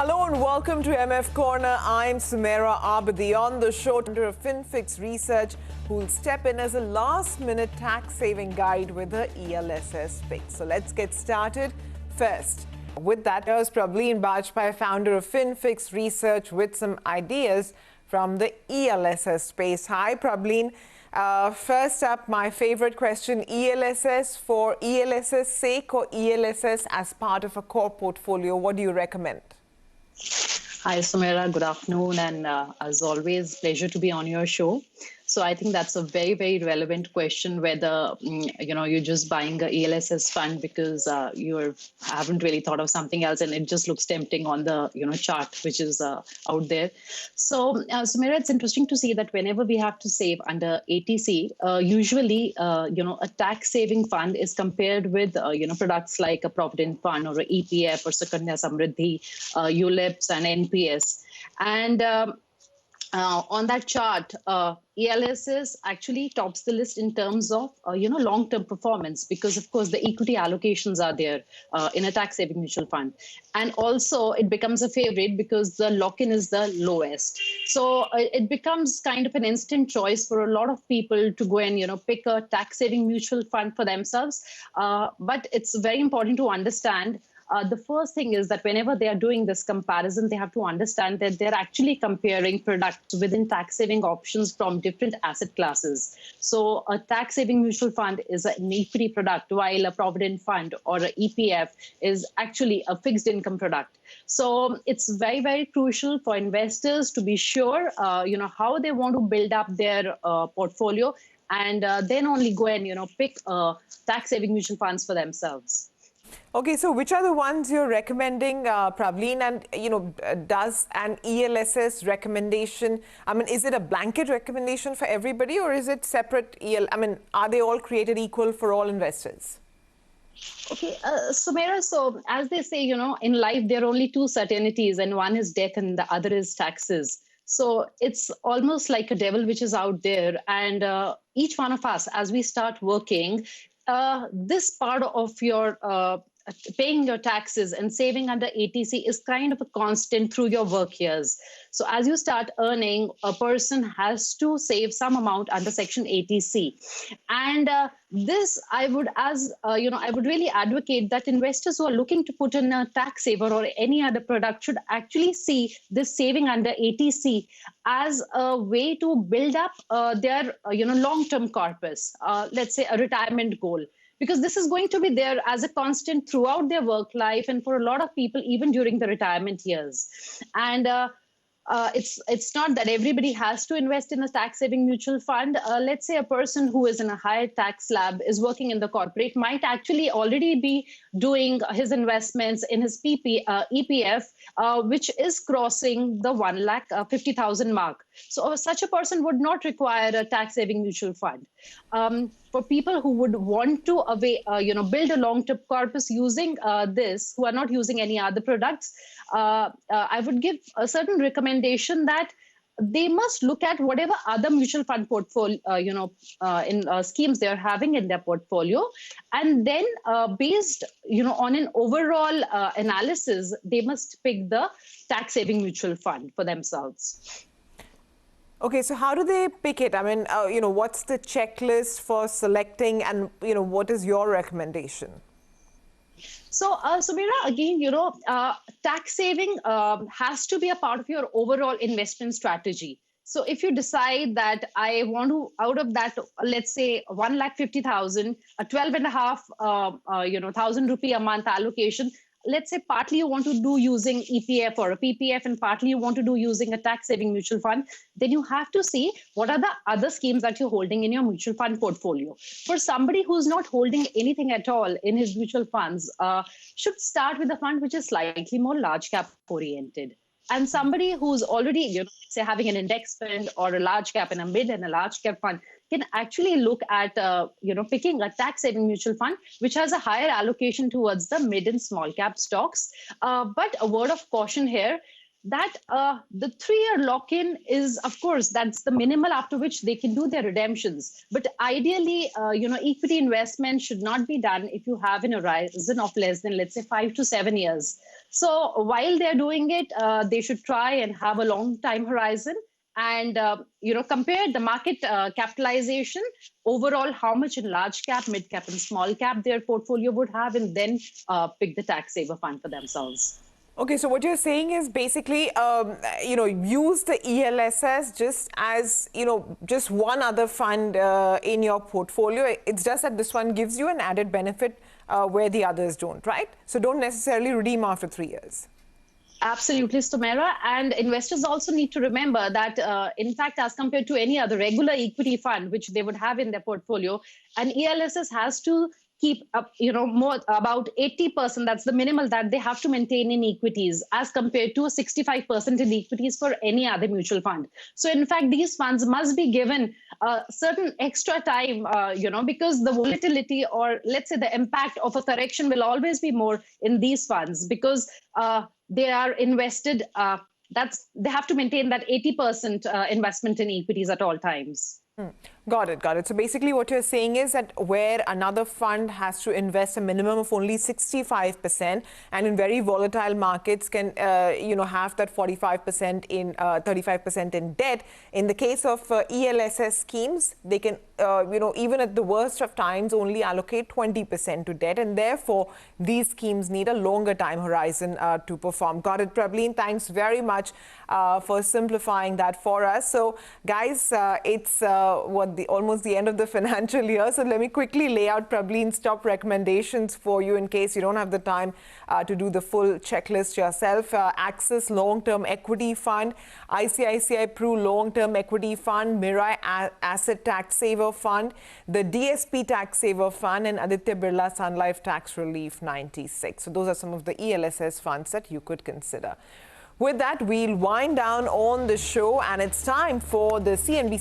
Hello and welcome to MF Corner. I'm Sumaira Abadi. On the show, under FinFix Research, who will step in as a last-minute tax-saving guide with her ELSS pick. So let's get started. First, with that, here's Prableen Bajpai, founder of FinFix Research, with some ideas from the ELSS space. Hi, Prableen. First up, my favorite question, ELSS for ELSS sake or ELSS as part of a core portfolio? What do you recommend? Hi, Sumaira. Good afternoon. And as always, pleasure to be on your show. So I think that's a very, very relevant question, whether, you're just buying a ELSS fund because you haven't really thought of something else and it just looks tempting on the, chart, which is out there. So, Sumaira, it's interesting to see that whenever we have to save under ATC, usually, a tax saving fund is compared with, products like a Provident Fund or an EPF or Sukanya Samriddhi, ULIPs and NPS. And on that chart, ELSS actually tops the list in terms of, long-term performance, because, of course, the equity allocations are there in a tax-saving mutual fund. And also, it becomes a favorite because the lock-in is the lowest. So it becomes kind of an instant choice for a lot of people to go and, pick a tax-saving mutual fund for themselves. But it's very important to understand the first thing is that whenever they are doing this comparison, they have to understand that they're actually comparing products within tax-saving options from different asset classes. So a tax-saving mutual fund is an equity product, while a Provident Fund or an EPF is actually a fixed income product. So it's very, very crucial for investors to be sure, how they want to build up their portfolio, and then only go and, pick tax-saving mutual funds for themselves. Okay, so which are the ones you're recommending, Prableen? And, does an ELSS recommendation, is it a blanket recommendation for everybody, or is it separate are they all created equal for all investors? Okay, Sumaira, so as they say, in life, there are only two certainties, and one is death and the other is taxes. So it's almost like a devil which is out there. And each one of us, as we start working, this part of your paying your taxes and saving under ATC is kind of a constant through your work years. So as you start earning, a person has to save some amount under Section ATC. And this, I would really advocate that investors who are looking to put in a tax saver or any other product should actually see this saving under ATC as a way to build up their, long-term corpus, let's say a retirement goal. Because this is going to be there as a constant throughout their work life, and for a lot of people, even during the retirement years. And it's not that everybody has to invest in a tax-saving mutual fund. Let's say a person who is in a higher tax slab, is working in the corporate, might actually already be doing his investments in his EPF, which is crossing the 1,50,000 mark. So such a person would not require a tax-saving mutual fund. For people who would want to build a long-term corpus using this, who are not using any other products, I would give a certain recommendation that they must look at whatever other mutual fund portfolio, schemes they're having in their portfolio. And then based, on an overall analysis, they must pick the tax-saving mutual fund for themselves. Okay, so how do they pick it? What's the checklist for selecting, and, what is your recommendation? So, Sumaira, again, tax saving has to be a part of your overall investment strategy. So if you decide that I want to, out of that, let's say 1,50,000, a 12.5 thousand rupee a month allocation, let's say partly you want to do using EPF or a PPF and partly you want to do using a tax saving mutual fund, then you have to see what are the other schemes that you're holding in your mutual fund portfolio. For somebody who's not holding anything at all in his mutual funds, should start with a fund which is slightly more large cap oriented. And somebody who's already, say having an index fund or a large cap and a mid and a large cap fund can actually look at, picking a tax saving mutual fund, which has a higher allocation towards the mid and small cap stocks. But a word of caution here, that the 3-year lock-in is, of course, that's the minimal after which they can do their redemptions. But ideally, equity investment should not be done if you have an horizon of less than, let's say, 5 to 7 years. So while they're doing it, they should try and have a long time horizon and compare the market capitalization overall, how much in large cap, mid cap, and small cap their portfolio would have, and then pick the tax saver fund for themselves. Okay, so what you're saying is basically, use the ELSS just as, just one other fund in your portfolio. It's just that this one gives you an added benefit where the others don't, right? So don't necessarily redeem after 3 years. Absolutely, Sumaira. And investors also need to remember that, in fact, as compared to any other regular equity fund, which they would have in their portfolio, an ELSS has to keep up, more about 80%. That's the minimal that they have to maintain in equities, as compared to 65% in equities for any other mutual fund. So, in fact, these funds must be given a certain extra time, because the volatility, or let's say the impact of a correction, will always be more in these funds, because they are invested. They have to maintain that 80% investment in equities at all times. Got it. So basically what you're saying is that where another fund has to invest a minimum of only 65%, and in very volatile markets can, have that 45% in 35% in debt. In the case of ELSS schemes, they can, even at the worst of times, only allocate 20% to debt, and therefore these schemes need a longer time horizon to perform. Got it, Prableen. Thanks very much for simplifying that for us. So, guys, it's almost the end of the financial year. So let me quickly lay out Prableen's top recommendations for you in case you don't have the time to do the full checklist yourself. Axis Long-Term Equity Fund, ICICI Pru Long-Term Equity Fund, Mirae Asset Tax Saver Fund, the DSP Tax Saver Fund, and Aditya Birla Sun Life Tax Relief 96. So those are some of the ELSS funds that you could consider. With that, we'll wind down on the show, and it's time for the CNBC